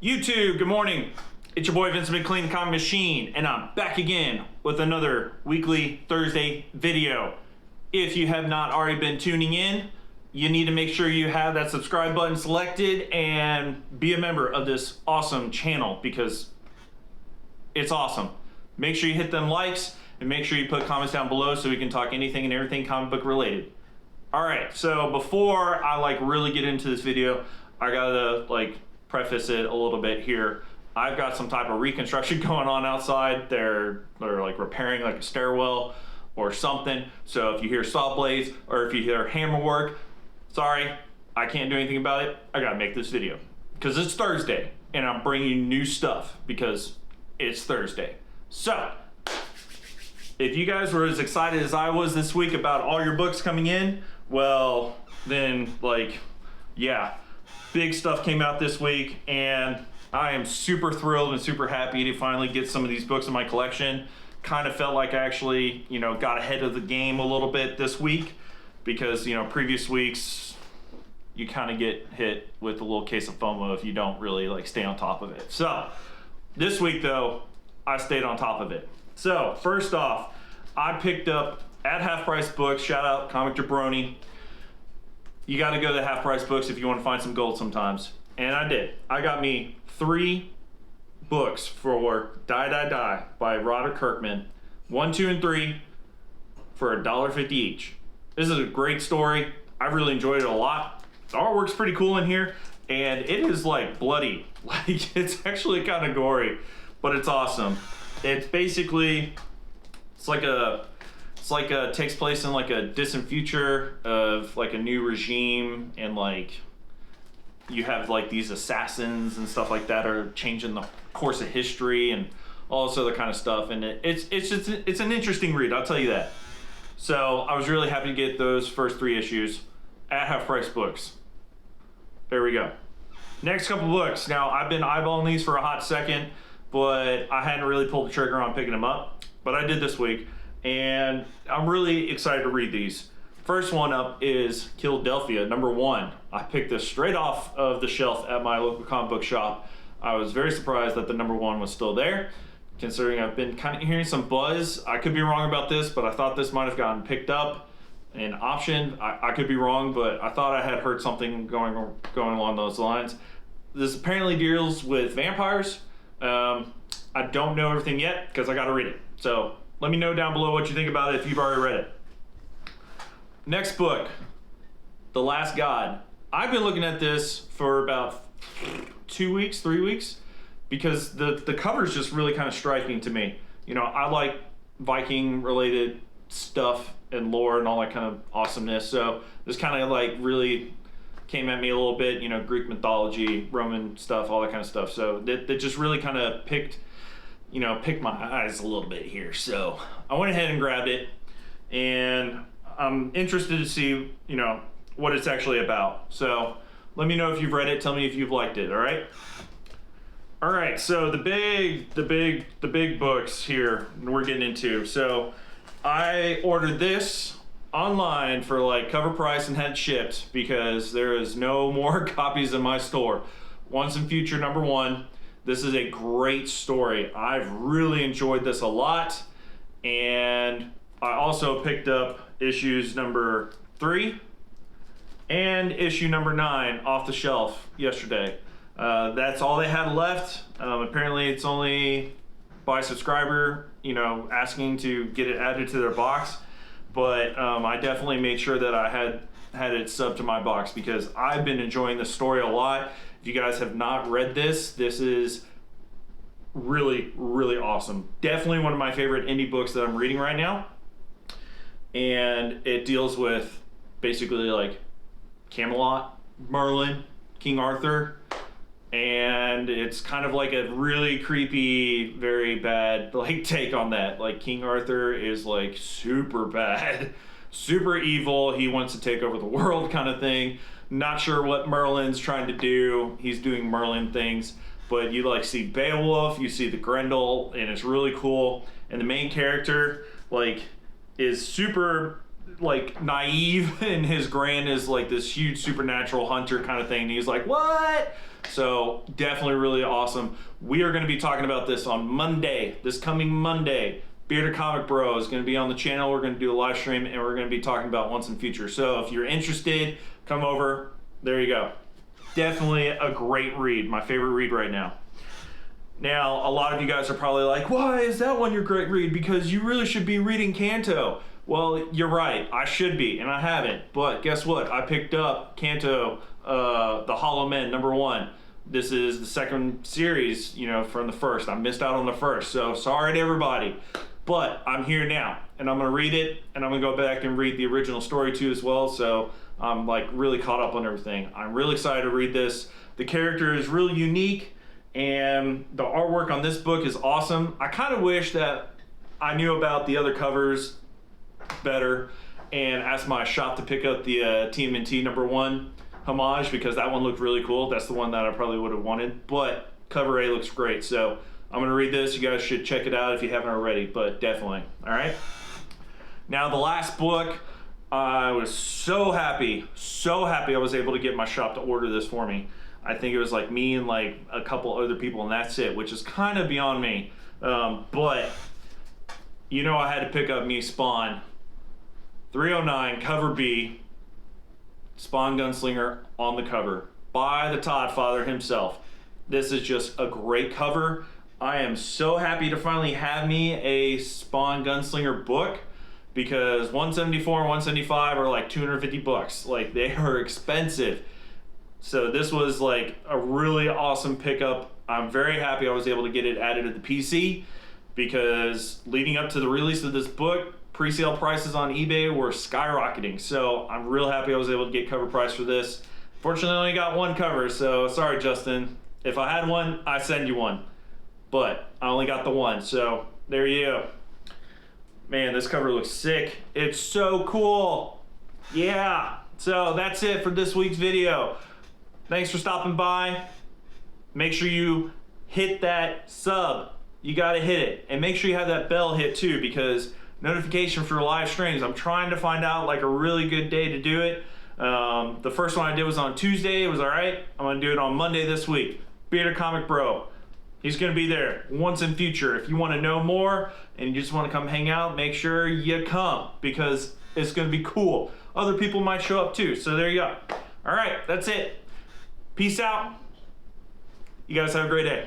YouTube, good morning. It's your boy Vincent Mclean, the Comic Machine, and I'm back again with another weekly Thursday video. If you have not already been tuning in, you need to make sure you have that subscribe button selected and be a member of this awesome channel because it's awesome. Make sure you hit them likes and make sure you put comments down below so we can talk anything and everything comic book related. All right, so before I really get into this video, I gotta preface it a little bit here. I've got some type of reconstruction going on outside. They're repairing a stairwell or something. So if you hear saw blades or if you hear hammer work, sorry, I can't do anything about it. I gotta make this video because it's Thursday and I'm bringing you new stuff because it's Thursday. So if you guys were as excited as I was this week about all your books coming in, well, then yeah, big stuff came out this week and I am super thrilled and super happy to finally get some of these books in my collection. Kind of felt like I actually, got ahead of the game a little bit this week because, previous weeks you kind of get hit with a little case of FOMO if you don't really stay on top of it. So this week though, I stayed on top of it. So first off, I picked up at Half Price Books, shout out Comic Jabroni. You got to go to Half Price Books if you want to find some gold sometimes. And I did. I got me 3 books for Die Die Die by Roderick Kirkman. 1, 2, and 3 for $1.50 each. This is a great story. I really enjoyed it a lot. The artwork's pretty cool in here. And it is bloody. It's actually kind of gory, but it's awesome. It's basically, takes place in a distant future of a new regime, and you have these assassins and stuff like that are changing the course of history and all this other kind of stuff, and it's an interesting read, I'll tell you that. So I was really happy to get those first 3 issues at Half Price Books. There we go. Next couple books. Now I've been eyeballing these for a hot second, but I hadn't really pulled the trigger on picking them up, but I did this week. And I'm really excited to read these. First one up is Philadelphia, #1. I picked this straight off of the shelf at my local comic book shop. I was very surprised that the #1 was still there, considering I've been kind of hearing some buzz. I could be wrong about this, but I thought this might have gotten picked up and optioned. I could be wrong, but I thought I had heard something going along those lines. This apparently deals with vampires. I don't know everything yet because I got to read it. So let me know down below what you think about it if you've already read it. Next book, The Last God. I've been looking at this for about 2 weeks, 3 weeks, because the cover's just really kind of striking to me. I like Viking related stuff and lore and all that kind of awesomeness. So this kind of really came at me a little bit, Greek mythology, Roman stuff, all that kind of stuff. So that just really kind of picked my eyes a little bit here. So I went ahead and grabbed it, and I'm interested to see, what it's actually about. So let me know if you've read it. Tell me if you've liked it. All right. All right. So the big books here we're getting into. So I ordered this online for cover price and had it shipped because there is no more copies in my store. Once and Future #1. This is a great story. I've really enjoyed this a lot. And I also picked up issues #3 and issue #9 off the shelf yesterday. That's all they had left. Apparently it's only by subscriber, asking to get it added to their box. But I definitely made sure that I had it subbed to my box because I've been enjoying this story a lot. If you guys have not read this, this is really, really awesome. Definitely one of my favorite indie books that I'm reading right now. And it deals with basically Camelot, Merlin, King Arthur, and it's kind of a really creepy, very bad take on that. King Arthur is super bad, super evil. He wants to take over the world kind of thing. Not sure what Merlin's trying to do. He's doing Merlin things, but you see Beowulf, you see the Grendel, and it's really cool. And the main character is super naive, and his grand is this huge supernatural hunter kind of thing. And he's like, what? So definitely really awesome. We are going to be talking about this on Monday, this coming Monday. Bearded Comic Bro is going to be on the channel. We're going to do a live stream, and we're going to be talking about Once and Future. So if you're interested, come over. There you go. Definitely a great read. My favorite read right now. Now, a lot of you guys are probably like, why is that one your great read? Because you really should be reading Kanto. Well, you're right. I should be, and I haven't. But guess what? I picked up Kanto, The Hollow Men, #1. This is the second series, you know, from the first. I missed out on the first, so sorry to everybody. But I'm here now, and I'm gonna read it, and I'm gonna go back and read the original story too as well, so I'm like really caught up on everything. I'm really excited to read this. The character is really unique, and the artwork on this book is awesome. I kind of wish that I knew about the other covers better and asked my shop to pick up the TMNT #1 homage, because that one looked really cool. That's the one that I probably would have wanted, but cover A looks great. So I'm gonna read this. You guys should check it out if you haven't already, but definitely. All right. Now the last book, I was so happy I was able to get my shop to order this for me. I think it was like me and like a couple other people, and that's it, which is kind of beyond me. But you know, I had to pick up me Spawn 309 cover B, Spawn Gunslinger on the cover by the Toddfather himself. This is just a great cover. I am so happy to finally have me a Spawn Gunslinger book, because 174 and 175 are like 250 bucks. Like, they are expensive. So this was like a really awesome pickup. I'm very happy I was able to get it added to the PC, because leading up to the release of this book, pre-sale prices on eBay were skyrocketing. So I'm real happy I was able to get cover price for this. Fortunately, I only got one cover, so sorry, Justin. If I had one, I'd send you one. But I only got the one, so there you go. Man, this cover looks sick. It's so cool. Yeah. So that's it for this week's video. Thanks for stopping by. Make sure you hit that sub. You gotta hit it. And make sure you have that bell hit too, because notification for live streams. I'm trying to find out like a really good day to do it. The first one I did was on Tuesday. It was all right. I'm gonna do it on Monday this week. Bearded Comic Bro. He's gonna be there once in future. If you wanna know more and you just wanna come hang out, make sure you come, because it's gonna be cool. Other people might show up too, so there you go. All right, that's it. Peace out. You guys have a great day.